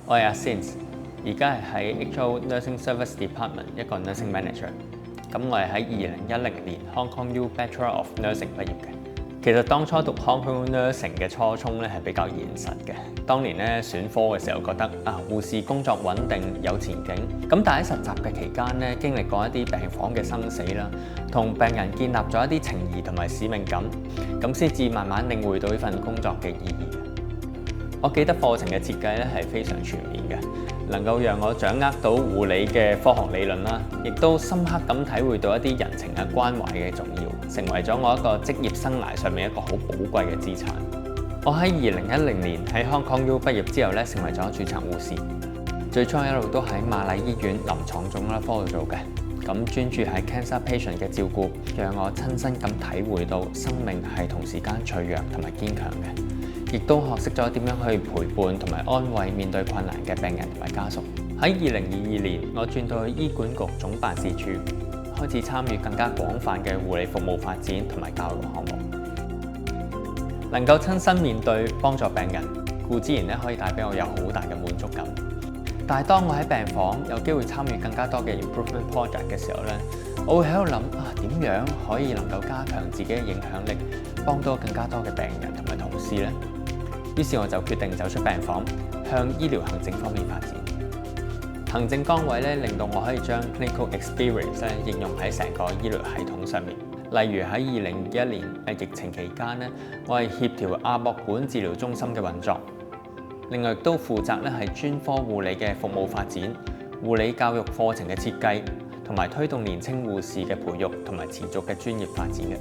我係阿 Sins，而家係喺 HO Nursing Service Department 一個 Nursing Manager。咁我係喺2010年 Hong Kong U Bachelor of Nursing 畢業嘅。其實當初讀 Hong Kong Nursing 嘅初衷咧係比較現實嘅。當年咧選科嘅時候覺得護士工作穩定有前景。咁但喺實習嘅期間咧，經歷過一啲病房嘅生死啦，同病人建立咗一啲情誼同埋使命感，咁先至慢慢領會到呢份工作嘅意義。我記得課程嘅設計咧係非常全面嘅，能夠讓我掌握到護理嘅科學理論啦，亦都深刻咁體會到一啲人情嘅關懷嘅重要，成為咗我一個職業生涯上面一個好寶貴嘅資產。我喺2010年喺 Hong Kong U 畢業之後咧，成為咗註冊護士。最初一路都喺瑪麗醫院臨床腫瘤科度做嘅，咁專注喺 cancer patient 嘅照顧，讓我親身咁體會到生命係同時間脆弱同埋堅強嘅。亦都學識咗點樣去陪伴同埋安慰面對困難嘅病人同埋家屬。喺2022年，我轉到去醫管局總辦事處，開始參與更加廣泛嘅護理服務發展同埋教育項目。能夠親身面對幫助病人，固之然可以帶俾我有好大嘅滿足感。但係當我喺病房有機會參與更加多嘅 improvement project 嘅時候咧，我會喺度諗點樣可以能夠加強自己嘅影響力，幫到更加多嘅病人同埋同事呢？於是我就決定走出病房，向醫療行政方面發展。行政崗位咧，令到我可以將 clinical experience 咧應用喺成個醫療系統上面。例如喺2021年疫情期間咧，我係協調亞博館治療中心嘅運作。另外亦都負責咧係專科護理嘅服務發展、護理教育課程嘅設計，同埋推動年輕護士嘅培育同埋持續嘅專業發展嘅。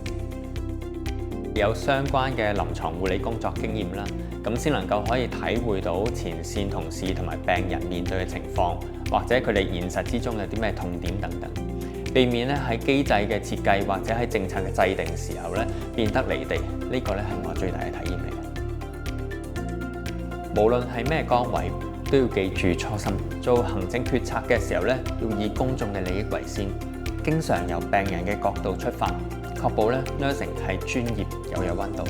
有相關嘅臨床護理工作經驗啦，咁先能夠可以體會到前線同事同埋病人面對嘅情況，或者佢哋現實之中有啲咩痛點等等，避免咧喺機制嘅設計或者喺政策嘅制定時候咧變得離地。呢個咧係我最大嘅體驗嚟嘅。無論係咩崗位，都要記住初心。做行政決策嘅時候咧，要以公眾嘅利益為先，經常由病人嘅角度出發。確保咧 nursing 係專業又有溫度。